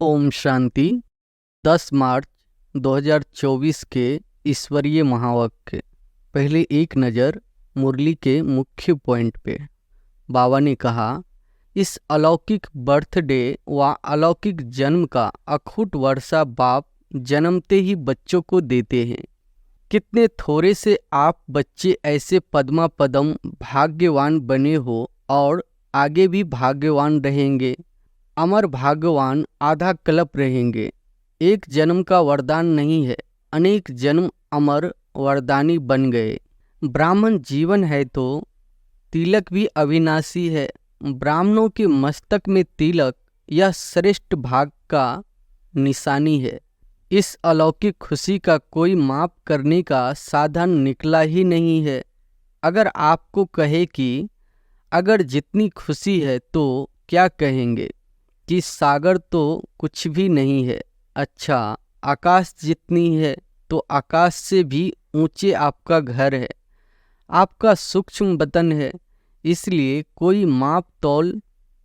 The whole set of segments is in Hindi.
ओम शांति। 10 मार्च 2024 के ईश्वरीय महावाक्य। पहले एक नज़र मुरली के मुख्य पॉइंट पे। बाबा ने कहा, इस अलौकिक बर्थडे व अलौकिक जन्म का अखूट वर्षा बाप जन्मते ही बच्चों को देते हैं। कितने थोड़े से आप बच्चे ऐसे पद्मा पदम भाग्यवान बने हो और आगे भी भाग्यवान रहेंगे। अमर भाग्यवान आधा कल्प रहेंगे। एक जन्म का वरदान नहीं है, अनेक जन्म अमर वरदानी बन गए। ब्राह्मण जीवन है तो तिलक भी अविनाशी है। ब्राह्मणों के मस्तक में तिलक यह श्रेष्ठ भाग का निशानी है। इस अलौकिक खुशी का कोई माप करने का साधन निकला ही नहीं है। अगर आपको कहे कि अगर जितनी खुशी है तो क्या कहेंगे कि सागर तो कुछ भी नहीं है। अच्छा, आकाश जितनी है तो आकाश से भी ऊंचे आपका घर है, आपका सूक्ष्म वतन है। इसलिए कोई माप तौल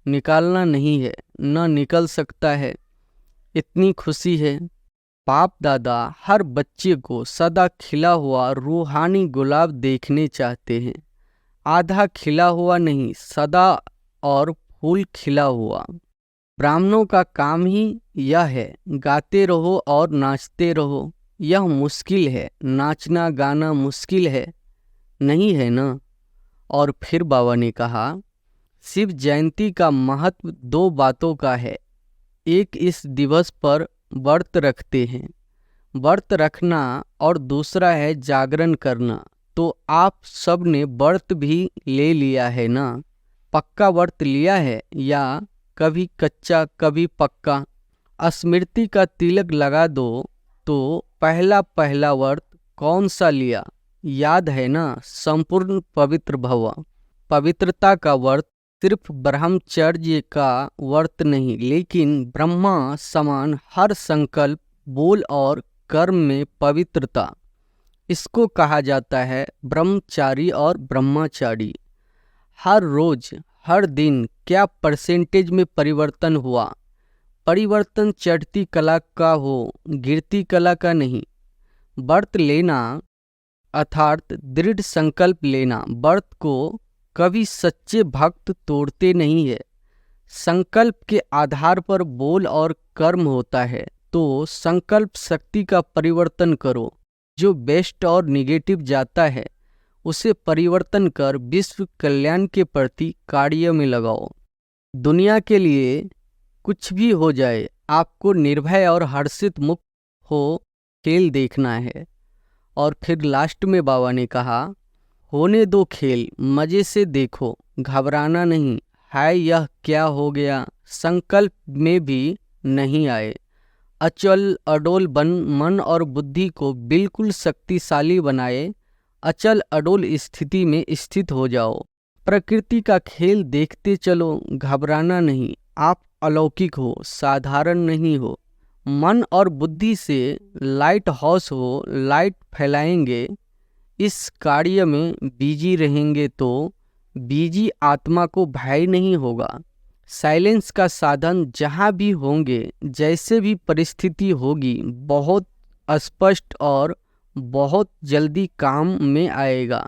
निकालना नहीं है, न निकल सकता है। इतनी खुशी है। बाप दादा हर बच्चे को सदा खिला हुआ रूहानी गुलाब देखने चाहते हैं। आधा खिला हुआ नहीं, सदा और फूल खिला हुआ। ब्राह्मणों का काम ही यह है, गाते रहो और नाचते रहो। यह मुश्किल है, नाचना गाना मुश्किल है, नहीं है ना। और फिर बाबा ने कहा, शिव जयंती का महत्व 2 बातों का है। एक, इस दिवस पर व्रत रखते हैं, व्रत रखना, और दूसरा है जागरण करना। तो आप सब ने व्रत भी ले लिया है ना। पक्का व्रत लिया है या कभी कच्चा कभी पक्का। स्मृति का तिलक लगा दो तो पहला व्रत कौन सा लिया, याद है ना। संपूर्ण पवित्र भव। पवित्रता का व्रत सिर्फ ब्रह्मचर्य का व्रत नहीं, लेकिन ब्रह्मा समान हर संकल्प, बोल और कर्म में पवित्रता। इसको कहा जाता है ब्रह्मचारी और ब्रह्मचारी। हर रोज हर दिन क्या परसेंटेज में परिवर्तन हुआ। परिवर्तन चढ़ती कला का हो, गिरती कला का नहीं। व्रत लेना अर्थात दृढ़ संकल्प लेना। व्रत को कभी सच्चे भक्त तोड़ते नहीं है। संकल्प के आधार पर बोल और कर्म होता है। तो संकल्प शक्ति का परिवर्तन करो। जो बेस्ट और निगेटिव जाता है उसे परिवर्तन कर विश्व कल्याण के प्रति कार्य में लगाओ। दुनिया के लिए कुछ भी हो जाए, आपको निर्भय और हर्षित मुक्त हो खेल देखना है। और फिर लास्ट में बाबा ने कहा, होने दो खेल, मजे से देखो, घबराना नहीं। हाय यह क्या हो गया, संकल्प में भी नहीं आए। अचल अडोल बन मन और बुद्धि को बिल्कुल शक्तिशाली बनाए। अचल अडोल स्थिति में स्थित हो जाओ। प्रकृति का खेल देखते चलो, घबराना नहीं। आप अलौकिक हो, साधारण नहीं हो। मन और बुद्धि से लाइट हाउस हो, लाइट फैलाएंगे। इस कार्य में बिजी रहेंगे तो बिजी आत्मा को भय नहीं होगा। साइलेंस का साधन जहाँ भी होंगे, जैसे भी परिस्थिति होगी, बहुत स्पष्ट और बहुत जल्दी काम में आएगा।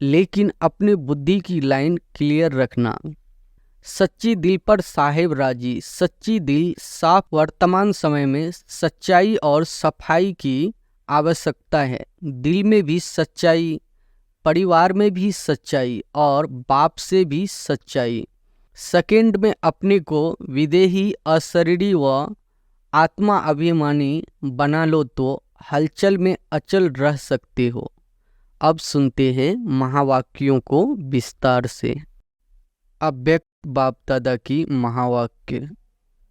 लेकिन अपने बुद्धि की लाइन क्लियर रखना। सच्ची दिल पर साहेब राजी। सच्ची दिल साफ। वर्तमान समय में सच्चाई और सफाई की आवश्यकता है। दिल में भी सच्चाई, परिवार में भी सच्चाई और बाप से भी सच्चाई। सेकंड में अपने को विदेही, अशरीरी व आत्मा अभिमानी बना लो तो हलचल में अचल रह सकते हो। अब सुनते हैं महावाक्यों को विस्तार से। अव्यक्त बाप दादा की महावाक्य।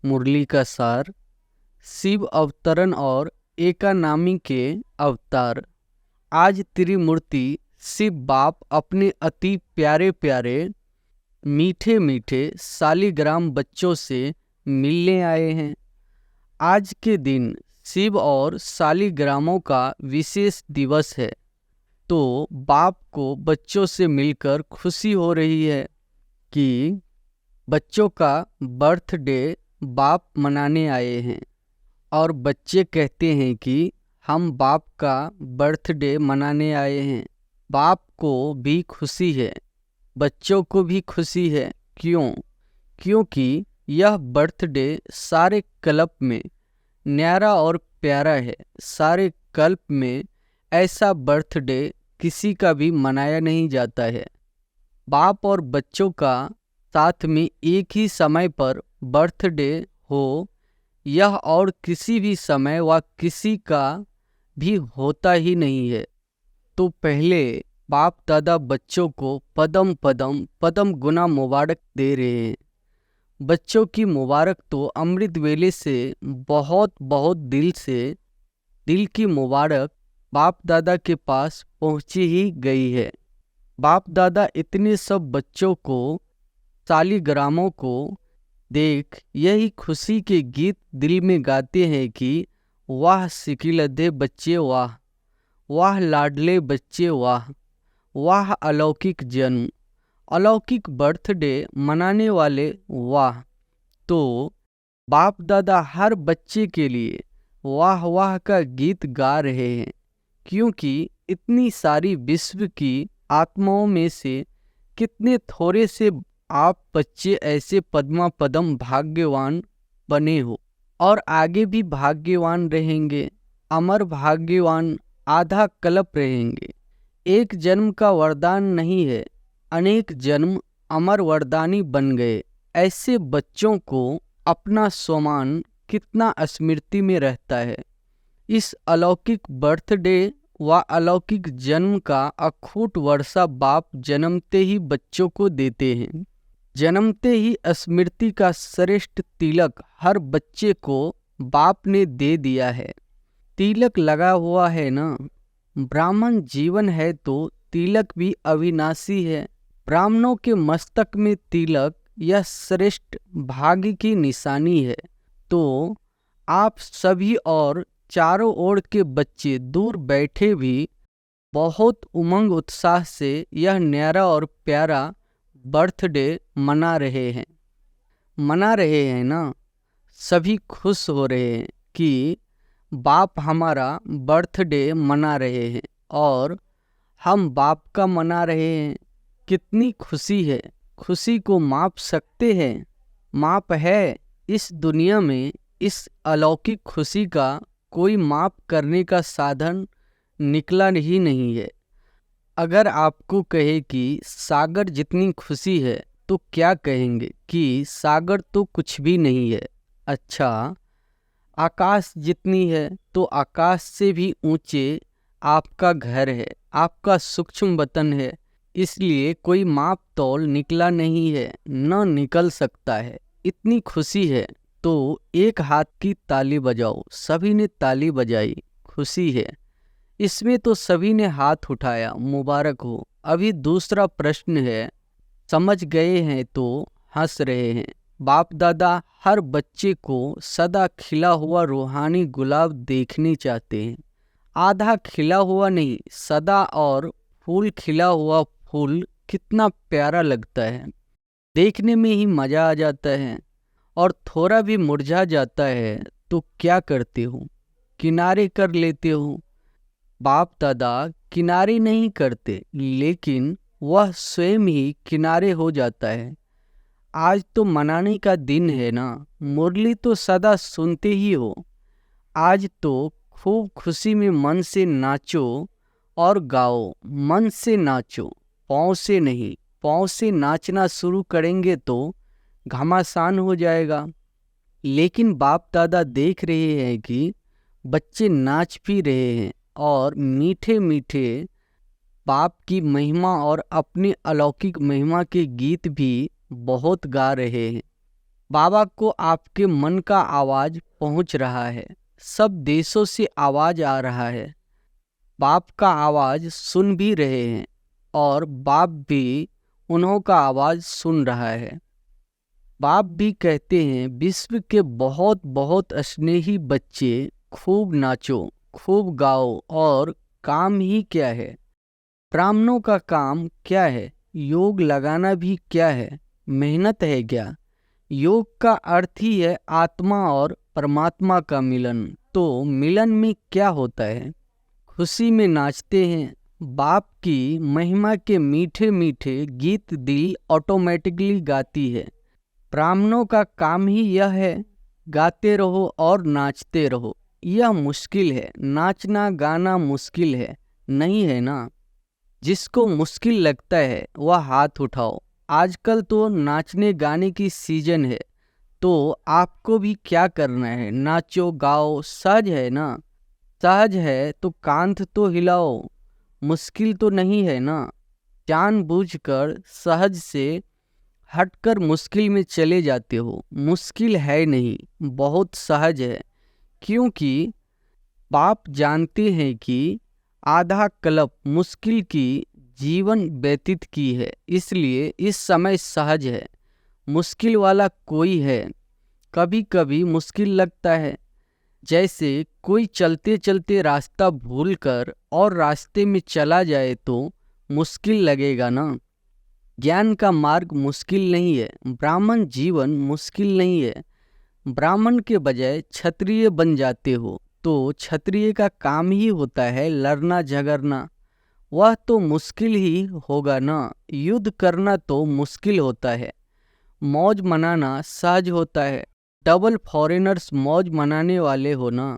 मुरली का सार। शिव अवतरण और एकानामी के अवतार। आज त्रिमूर्ति शिव बाप अपने अति प्यारे प्यारे मीठे मीठे शालिग्राम बच्चों से मिलने आए हैं। आज के दिन शिव और शालिग्रामों का विशेष दिवस है। तो बाप को बच्चों से मिलकर खुशी हो रही है कि बच्चों का बर्थडे बाप मनाने आए हैं और बच्चे कहते हैं कि हम बाप का बर्थडे मनाने आए हैं। बाप को भी खुशी है, बच्चों को भी खुशी है। क्यों? क्योंकि यह बर्थडे सारे कल्प में न्यारा और प्यारा है। सारे कल्प में ऐसा बर्थडे किसी का भी मनाया नहीं जाता है। बाप और बच्चों का साथ में एक ही समय पर बर्थडे हो, यह और किसी भी समय व किसी का भी होता ही नहीं है। तो पहले बाप दादा बच्चों को पदम पदम पदम गुना मुबारक दे रहे हैं। बच्चों की मुबारक तो अमृत वेले से बहुत बहुत दिल से, दिल की मुबारक बाप दादा के पास पहुंची ही गई है। बाप दादा इतने सब बच्चों को, सालिग्रामों को देख यही खुशी के गीत दिल में गाते हैं कि वाह सिकिलधे बच्चे वाह, वाह लाडले बच्चे वाह, वाह अलौकिक जन्म, अलौकिक बर्थडे मनाने वाले वाह। तो बाप दादा हर बच्चे के लिए वाह वाह का गीत गा रहे हैं, क्योंकि इतनी सारी विश्व की आत्माओं में से कितने थोड़े से आप बच्चे ऐसे पद्मा पदम भाग्यवान बने हो और आगे भी भाग्यवान रहेंगे, अमर भाग्यवान आधा कल्प रहेंगे। एक जन्म का वरदान नहीं है, अनेक जन्म अमर वरदानी बन गए। ऐसे बच्चों को अपना स्वमान कितना स्मृति में रहता है। इस अलौकिक बर्थडे व अलौकिक जन्म का अखूट वर्षा बाप जन्मते ही बच्चों को देते हैं। जन्मते ही स्मृति का श्रेष्ठ तिलक हर बच्चे को बाप ने दे दिया है। तिलक लगा हुआ है ना। ब्राह्मण जीवन है तो तिलक भी अविनाशी है। ब्राह्मणों के मस्तक में तिलक यह श्रेष्ठ भाग्य की निशानी है। तो आप सभी और चारों ओर के बच्चे दूर बैठे भी बहुत उमंग उत्साह से यह न्यारा और प्यारा बर्थडे मना रहे हैं ना। सभी खुश हो रहे हैं कि बाप हमारा बर्थडे मना रहे हैं और हम बाप का मना रहे हैं। कितनी खुशी है। खुशी को माप सकते हैं? माप है? इस दुनिया में इस अलौकिक खुशी का कोई माप करने का साधन निकला ही नहीं है। अगर आपको कहे कि सागर जितनी खुशी है तो क्या कहेंगे कि सागर तो कुछ भी नहीं है। अच्छा, आकाश जितनी है तो आकाश से भी ऊंचे आपका घर है, आपका सूक्ष्म वतन है। इसलिए कोई माप तौल निकला नहीं है, न निकल सकता है। इतनी खुशी है तो एक हाथ की ताली बजाओ। सभी ने ताली बजाई, खुशी है। इसमें तो सभी ने हाथ उठाया, मुबारक हो। अभी दूसरा प्रश्न है, समझ गए हैं तो हंस रहे हैं। बाप दादा हर बच्चे को सदा खिला हुआ रूहानी गुलाब देखने चाहते हैं। आधा खिला हुआ नहीं, सदा और फूल खिला हुआ फूल कितना प्यारा लगता है। देखने में ही मजा आ जाता है। और थोड़ा भी मुरझा जाता है तो क्या करते हो? किनारे कर लेते हो। बाप दादा किनारे नहीं करते, लेकिन वह स्वयं ही किनारे हो जाता है। आज तो मनाने का दिन है ना। मुरली तो सदा सुनते ही हो। आज तो खूब खुशी में मन से नाचो और गाओ। मन से नाचो, पाँव से नहीं। पाँव से नाचना शुरू करेंगे तो घमासान हो जाएगा। लेकिन बाप दादा देख रहे हैं कि बच्चे नाच भी रहे हैं और मीठे मीठे बाप की महिमा और अपनी अलौकिक महिमा के गीत भी बहुत गा रहे हैं। बाबा को आपके मन का आवाज पहुंच रहा है। सब देशों से आवाज आ रहा है। बाप का आवाज सुन भी रहे हैं और बाप भी उन्हों का आवाज सुन रहा है। बाप भी कहते हैं, विश्व के बहुत बहुत स्नेही बच्चे, खूब नाचो, खूब गाओ। और काम ही क्या है? ब्राह्मणों का काम क्या है? योग लगाना भी क्या है? मेहनत है क्या? योग का अर्थ ही है आत्मा और परमात्मा का मिलन। तो मिलन में क्या होता है? खुशी में नाचते हैं, बाप की महिमा के मीठे मीठे गीत दिल ऑटोमेटिकली गाती है। ब्राह्मणों का काम ही यह है, गाते रहो और नाचते रहो। यह मुश्किल है, नाचना गाना मुश्किल है, नहीं है ना? जिसको मुश्किल लगता है वह हाथ उठाओ। आजकल तो नाचने गाने की सीजन है, तो आपको भी क्या करना है? नाचो गाओ, सहज है ना? सहज है तो कांध तो हिलाओ, मुश्किल तो नहीं है ना? जानबूझकर सहज से हटकर मुश्किल में चले जाते हो। मुश्किल है नहीं, बहुत सहज है, क्योंकि बाप जानते हैं कि आधा कल्प मुश्किल की जीवन व्यतीत की है, इसलिए इस समय सहज है। मुश्किल वाला कोई है? कभी कभी मुश्किल लगता है, जैसे कोई चलते चलते रास्ता भूलकर और रास्ते में चला जाए तो मुश्किल लगेगा ना? ज्ञान का मार्ग मुश्किल नहीं है, ब्राह्मण जीवन मुश्किल नहीं है। ब्राह्मण के बजाय क्षत्रिय बन जाते हो तो क्षत्रिय का काम ही होता है लड़ना झगड़ना। वह तो मुश्किल ही होगा ना? युद्ध करना तो मुश्किल होता है, मौज मनाना सहज होता है। डबल फॉरेनर्स मौज मनाने वाले हो ना?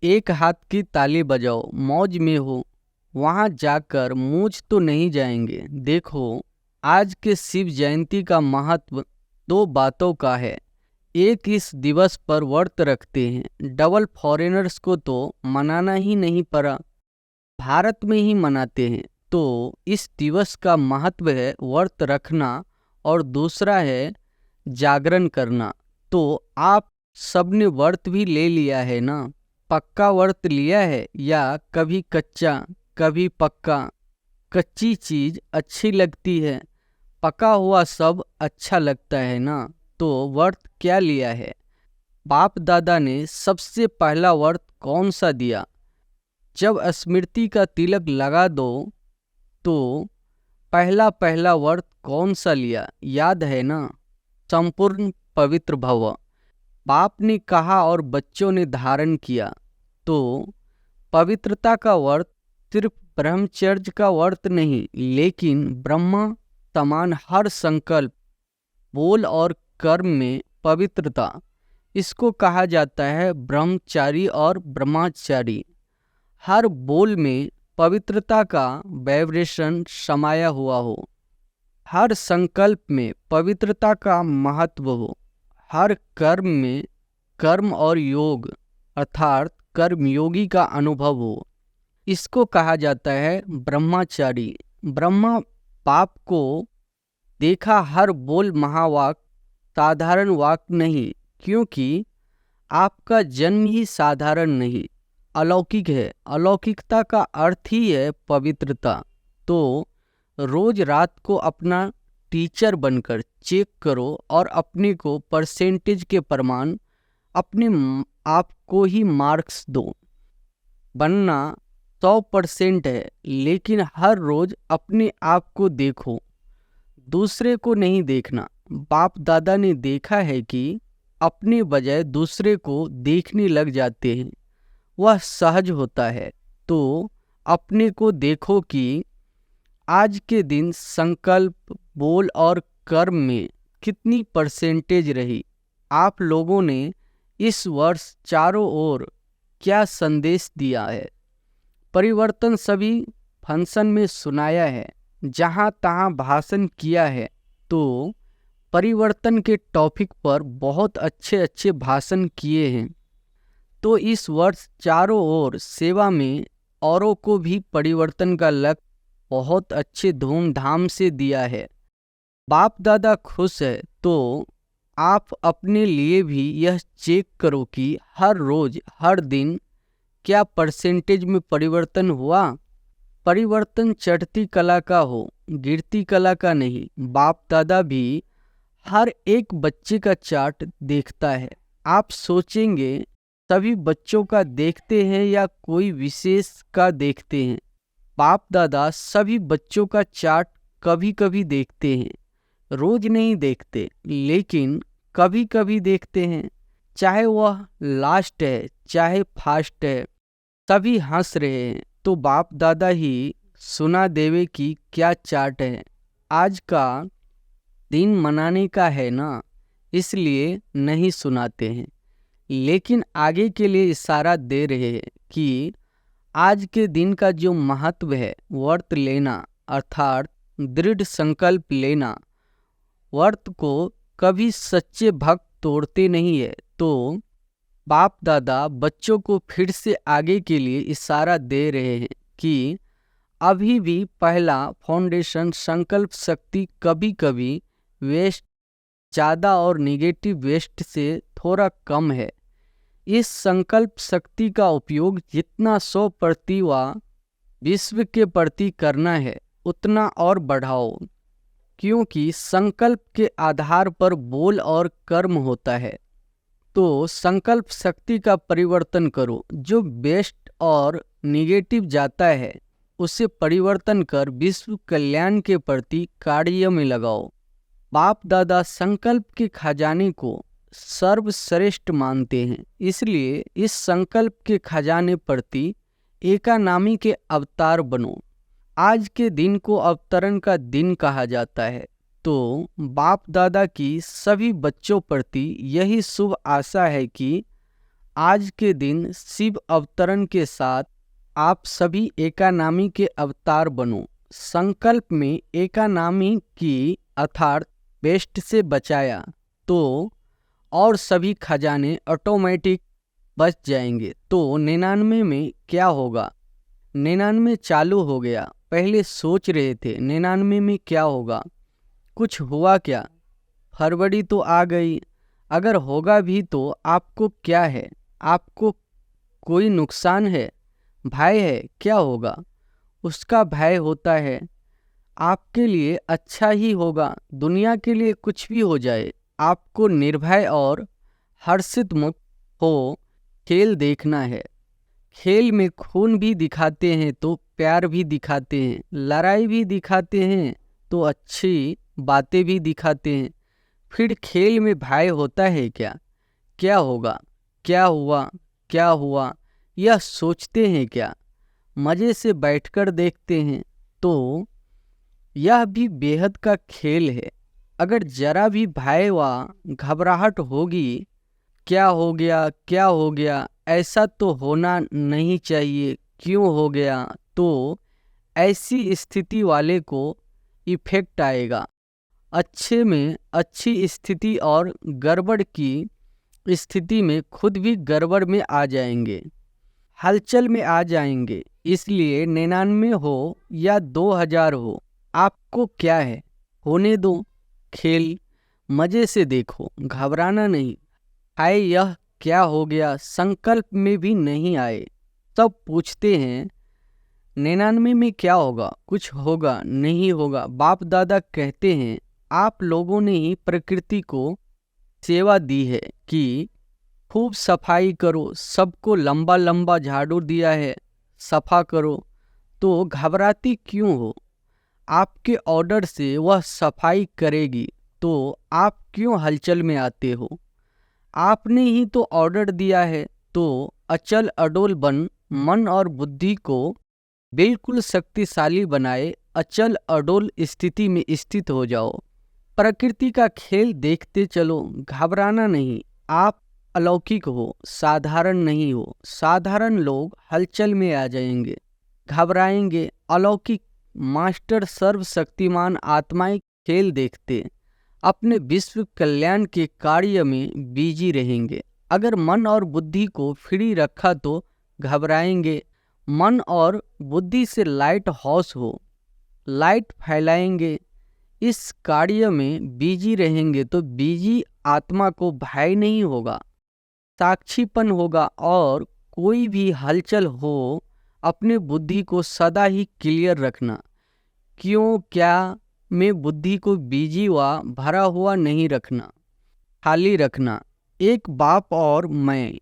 एक हाथ की ताली बजाओ, मौज में हो, वहां जाकर मूंछ तो नहीं जाएंगे। देखो, आज के शिव जयंती का महत्व दो बातों का है। एक, इस दिवस पर व्रत रखते हैं। डबल फॉरेनर्स को तो मनाना ही नहीं पड़ा, भारत में ही मनाते हैं। तो इस दिवस का महत्व है व्रत रखना, और दूसरा है जागरण करना। तो आप सबने व्रत भी ले लिया है ना? पक्का व्रत लिया है या कभी कच्चा कभी पक्का? कच्ची चीज अच्छी लगती है, पका हुआ सब अच्छा लगता है ना? तो व्रत क्या लिया है? बाप दादा ने सबसे पहला व्रत कौन सा दिया? जब स्मृति का तिलक लगा दो तो पहला पहला व्रत कौन सा लिया, याद है ना? संपूर्ण पवित्र भव, बाप ने कहा और बच्चों ने धारण किया। तो पवित्रता का व्रत सिर्फ ब्रह्मचर्य का व्रत नहीं, लेकिन ब्रह्मा समान हर संकल्प, बोल और कर्म में पवित्रता। इसको कहा जाता है ब्रह्मचारी और ब्रह्मचारी। हर बोल में पवित्रता का वाइब्रेशन समाया हुआ हो, हर संकल्प में पवित्रता का महत्व हो, हर कर्म में कर्म और योग अर्थात कर्मयोगी का अनुभव हो। इसको कहा जाता है ब्रह्मचारी। ब्रह्मा बाप को देखा हर बोल महावाक, साधारण वाक नहीं, क्योंकि आपका जन्म ही साधारण नहीं, अलौकिक है। अलौकिकता का अर्थ ही है पवित्रता। तो रोज रात को अपना टीचर बनकर चेक करो और अपने को परसेंटेज के प्रमाण अपने आप को ही मार्क्स दो। बनना 100% है, लेकिन हर रोज अपने आप को देखो, दूसरे को नहीं देखना। बाप दादा ने देखा है कि अपने बजाय दूसरे को देखने लग जाते हैं, वह सहज होता है। तो अपने को देखो कि आज के दिन संकल्प, बोल और कर्म में कितनी परसेंटेज रही। आप लोगों ने इस वर्ष चारों ओर क्या संदेश दिया है? परिवर्तन सभी फंक्शन में सुनाया है, जहाँ तहाँ भाषण किया है। तो परिवर्तन के टॉपिक पर बहुत अच्छे अच्छे भाषण किए हैं। तो इस वर्ष चारों ओर सेवा में औरों को भी परिवर्तन का लक्ष्य बहुत अच्छे धूमधाम से दिया है। बाप दादा खुश है, तो आप अपने लिए भी यह चेक करो कि हर रोज हर दिन क्या परसेंटेज में परिवर्तन हुआ। परिवर्तन चढ़ती कला का हो, गिरती कला का नहीं। बाप दादा भी हर एक बच्चे का चार्ट देखता है। आप सोचेंगे सभी बच्चों का देखते हैं या कोई विशेष का देखते हैं? बाप दादा सभी बच्चों का चार्ट कभी कभी देखते हैं, रोज नहीं देखते, लेकिन कभी कभी देखते हैं, चाहे वह लास्ट है चाहे फास्ट है, सभी हंस रहे हैं। तो बाप दादा ही सुना देवे कि क्या चाट है। आज का दिन मनाने का है ना, इसलिए नहीं सुनाते हैं, लेकिन आगे के लिए इशारा दे रहे हैं कि आज के दिन का जो महत्व है, व्रत लेना अर्थात दृढ़ संकल्प लेना। व्रत को कभी सच्चे भक्त तोड़ते नहीं है। तो बाप दादा बच्चों को फिर से आगे के लिए इशारा दे रहे हैं कि अभी भी पहला फाउंडेशन संकल्प शक्ति कभी कभी वेस्ट ज़्यादा और निगेटिव वेस्ट से थोड़ा कम है। इस संकल्प शक्ति का उपयोग जितना 100% व विश्व के प्रति करना है उतना और बढ़ाओ, क्योंकि संकल्प के आधार पर बोल और कर्म होता है। तो संकल्प शक्ति का परिवर्तन करो। जो बेस्ट और निगेटिव जाता है उसे परिवर्तन कर विश्व कल्याण के प्रति कार्य में लगाओ। बाप दादा संकल्प के खजाने को सर्वश्रेष्ठ मानते हैं, इसलिए इस संकल्प के खजाने प्रति एकानामी के अवतार बनो। आज के दिन को अवतरण का दिन कहा जाता है। तो बाप दादा की सभी बच्चों प्रति यही शुभ आशा है कि आज के दिन शिव अवतरण के साथ आप सभी एकानामी के अवतार बनो। संकल्प में एकानामी की अर्थात बेस्ट से बचाया तो और सभी खजाने ऑटोमेटिक बच जाएंगे। तो 99 में क्या होगा? 99 चालू हो गया। पहले सोच रहे थे 99 में क्या होगा, कुछ हुआ क्या? फरवरी तो आ गई। अगर होगा भी तो आपको क्या है? आपको कोई नुकसान है, भय है? क्या होगा? उसका भय होता है आपके लिए अच्छा ही होगा। दुनिया के लिए कुछ भी हो जाए, आपको निर्भय और हर्षित मुक्त हो खेल देखना है। खेल में खून भी दिखाते हैं तो प्यार भी दिखाते हैं, लड़ाई भी दिखाते हैं तो अच्छी बातें भी दिखाते हैं। फिर खेल में भय होता है क्या? क्या होगा, क्या हुआ, क्या हुआ, यह सोचते हैं क्या? मज़े से बैठकर देखते हैं। तो यह भी बेहद का खेल है। अगर जरा भी भय व घबराहट होगी, क्या हो गया, क्या हो गया, ऐसा तो होना नहीं चाहिए, क्यों हो गया, तो ऐसी स्थिति वाले को इफेक्ट आएगा। अच्छे में अच्छी स्थिति और गड़बड़ की स्थिति में खुद भी गड़बड़ में आ जाएंगे, हलचल में आ जाएंगे। इसलिए 99 हो या 2000 हो, आपको क्या है, होने दो। खेल मज़े से देखो, घबराना नहीं। आए यह क्या हो गया, संकल्प में भी नहीं आए। सब पूछते हैं 99 में क्या होगा, कुछ होगा नहीं होगा। बाप दादा कहते हैं आप लोगों ने ही प्रकृति को सेवा दी है कि खूब सफाई करो, सबको लंबा लंबा झाड़ू दिया है, सफा करो। तो घबराती क्यों हो? आपके ऑर्डर से वह सफाई करेगी, तो आप क्यों हलचल में आते हो? आपने ही तो ऑर्डर दिया है। तो अचल अडोल बन मन और बुद्धि को बिल्कुल शक्तिशाली बनाए, अचल अडोल स्थिति में स्थित हो जाओ। प्रकृति का खेल देखते चलो, घबराना नहीं। आप अलौकिक हो, साधारण नहीं हो। साधारण लोग हलचल में आ जाएंगे, घबराएंगे। अलौकिक मास्टर सर्वशक्तिमान आत्माएं खेल देखते अपने विश्व कल्याण के कार्य में बिजी रहेंगे। अगर मन और बुद्धि को फ्री रखा तो घबराएंगे। मन और बुद्धि से लाइट हाउस हो, लाइट फैलाएंगे। इस कार्य में बिजी रहेंगे तो बिजी आत्मा को भय नहीं होगा, साक्षीपन होगा। और कोई भी हलचल हो, अपने बुद्धि को सदा ही क्लियर रखना। क्यों क्या में बुद्धि को बिजी व भरा हुआ नहीं रखना, खाली रखना। एक बाप और मैं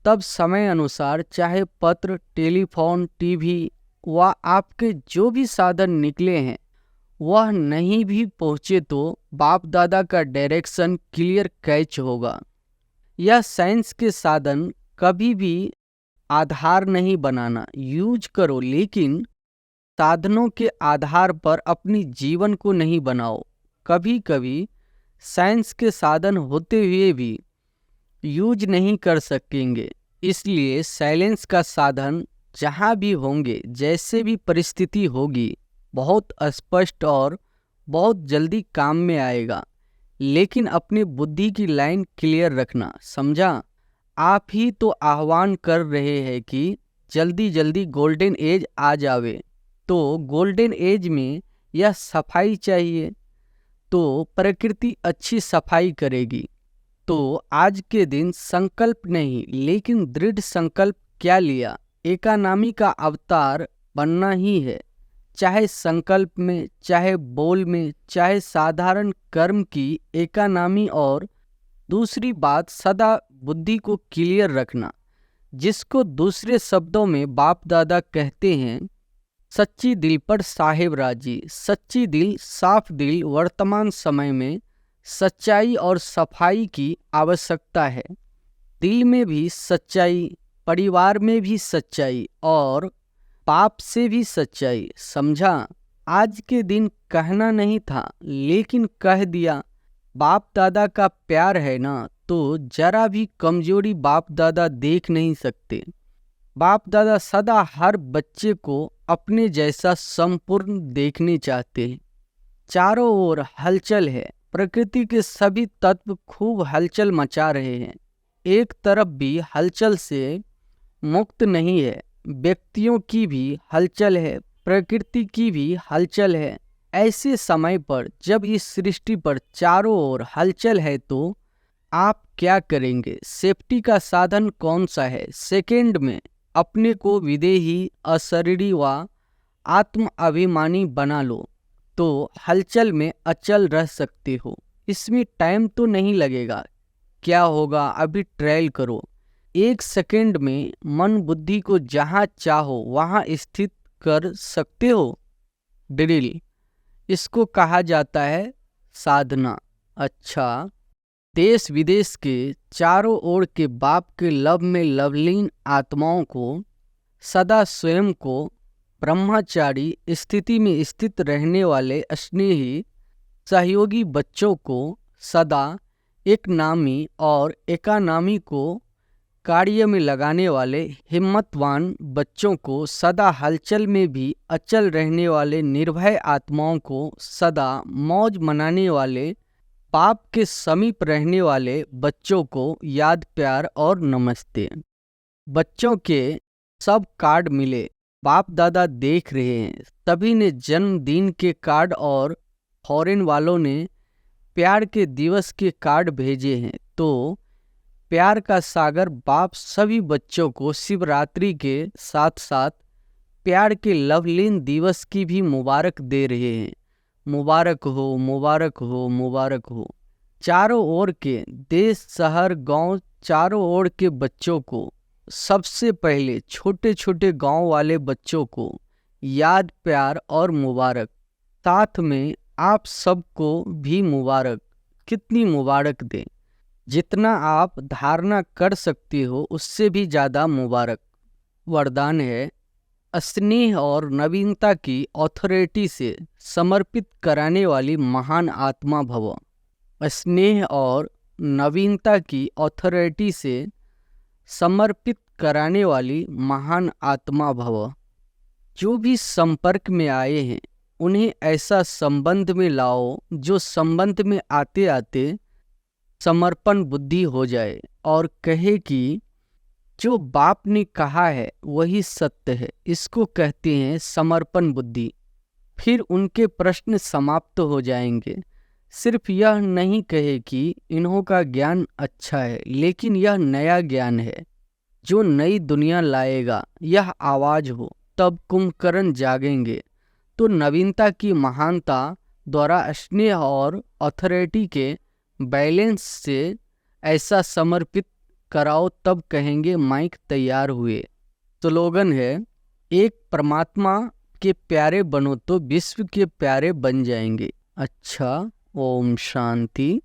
तब समय अनुसार चाहे पत्र, टेलीफोन, टीवी व आपके जो भी साधन निकले हैं वह नहीं भी पहुंचे तो बाप दादा का डायरेक्शन क्लियर कैच होगा। यह साइंस के साधन कभी भी आधार नहीं बनाना, यूज करो, लेकिन साधनों के आधार पर अपनी जीवन को नहीं बनाओ। कभी कभी साइंस के साधन होते हुए भी यूज नहीं कर सकेंगे, इसलिए साइलेंस का साधन जहाँ भी होंगे, जैसे भी परिस्थिति होगी, बहुत स्पष्ट और बहुत जल्दी काम में आएगा। लेकिन अपनी बुद्धि की लाइन क्लियर रखना, समझा? आप ही तो आह्वान कर रहे हैं कि जल्दी जल्दी गोल्डन एज आ जावे, तो गोल्डन एज में यह सफाई चाहिए, तो प्रकृति अच्छी सफाई करेगी। तो आज के दिन संकल्प नहीं, लेकिन दृढ़ संकल्प क्या लिया? एकानामी का अवतार बनना ही है, चाहे संकल्प में, चाहे बोल में, चाहे साधारण कर्म की एकानामी। और दूसरी बात, सदा बुद्धि को क्लियर रखना, जिसको दूसरे शब्दों में बाप दादा कहते हैं सच्ची दिल पर साहेब राजी। सच्ची दिल, साफ दिल वर्तमान समय में सच्चाई और सफाई की आवश्यकता है। दिल में भी सच्चाई, परिवार में भी सच्चाई और पाप से भी सच्चाई, समझा? आज के दिन कहना नहीं था, लेकिन कह दिया। बाप दादा का प्यार है ना, तो जरा भी कमजोरी बाप दादा देख नहीं सकते। बाप दादा सदा हर बच्चे को अपने जैसा संपूर्ण देखने चाहते हैं। चारों ओर हलचल है, प्रकृति के सभी तत्व खूब हलचल मचा रहे हैं। एक तरफ भी हलचल से मुक्त नहीं है, व्यक्तियों की भी हलचल है, प्रकृति की भी हलचल है। ऐसे समय पर जब इस सृष्टि पर चारों ओर हलचल है, तो आप क्या करेंगे? सेफ्टी का साधन कौन सा है? सेकंड में अपने को विदेही, अशरीरी व आत्म अभिमानी बना लो, तो हलचल में अचल रह सकते हो। इसमें टाइम तो नहीं लगेगा। क्या होगा, अभी ट्रायल करो। 1 सेकंड में मन बुद्धि को जहाँ चाहो वहाँ स्थित कर सकते हो। ड्रिल, इसको कहा जाता है साधना। अच्छा, देश विदेश के चारों ओर के बाप के लव में लवलीन आत्माओं को सदा स्वयं को ब्रह्मचारी स्थिति में स्थित रहने वाले स्नेही सहयोगी बच्चों को सदा एक नामी और एकानामी को कार्य में लगाने वाले हिम्मतवान बच्चों को, सदा हलचल में भी अचल रहने वाले निर्भय आत्माओं को, सदा मौज मनाने वाले पाप के समीप रहने वाले बच्चों को याद, प्यार और नमस्ते। बच्चों के सब कार्ड मिले, बाप दादा देख रहे हैं। सभी ने जन्मदिन के कार्ड और फॉरेन वालों ने प्यार के दिवस के कार्ड भेजे हैं। तो प्यार का सागर बाप सभी बच्चों को शिवरात्रि के साथ साथ प्यार के लवलीन दिवस की भी मुबारक दे रहे हैं। मुबारक हो, मुबारक हो, मुबारक हो। चारों ओर के देश, शहर, गांव, चारों ओर के बच्चों को, सबसे पहले छोटे छोटे गांव वाले बच्चों को याद, प्यार और मुबारक। साथ में आप सबको भी मुबारक। कितनी मुबारक दें? जितना आप धारणा कर सकते हो उससे भी ज़्यादा मुबारक। वरदान है, स्नेह और नवीनता की अथॉरिटी से समर्पित कराने वाली महान आत्मा भव। स्नेह और नवीनता की अथॉरिटी से समर्पित कराने वाली महान आत्मा भव। जो भी संपर्क में आए हैं उन्हें ऐसा संबंध में लाओ जो संबंध में आते आते समर्पण बुद्धि हो जाए और कहे कि जो बाप ने कहा है वही सत्य है। इसको कहते हैं समर्पण बुद्धि। फिर उनके प्रश्न समाप्त हो जाएंगे। सिर्फ यह नहीं कहे कि इन्हों का ज्ञान अच्छा है, लेकिन यह नया ज्ञान है जो नई दुनिया लाएगा। यह आवाज हो, तब कुंभकर्ण जागेंगे। तो नवीनता की महानता द्वारा स्नेह और अथॉरिटी के बैलेंस से ऐसा समर्पित कराओ, तब कहेंगे माइक तैयार हुए। स्लोगन है, एक परमात्मा के प्यारे बनो तो विश्व के प्यारे बन जाएंगे। अच्छा, ओम शांति।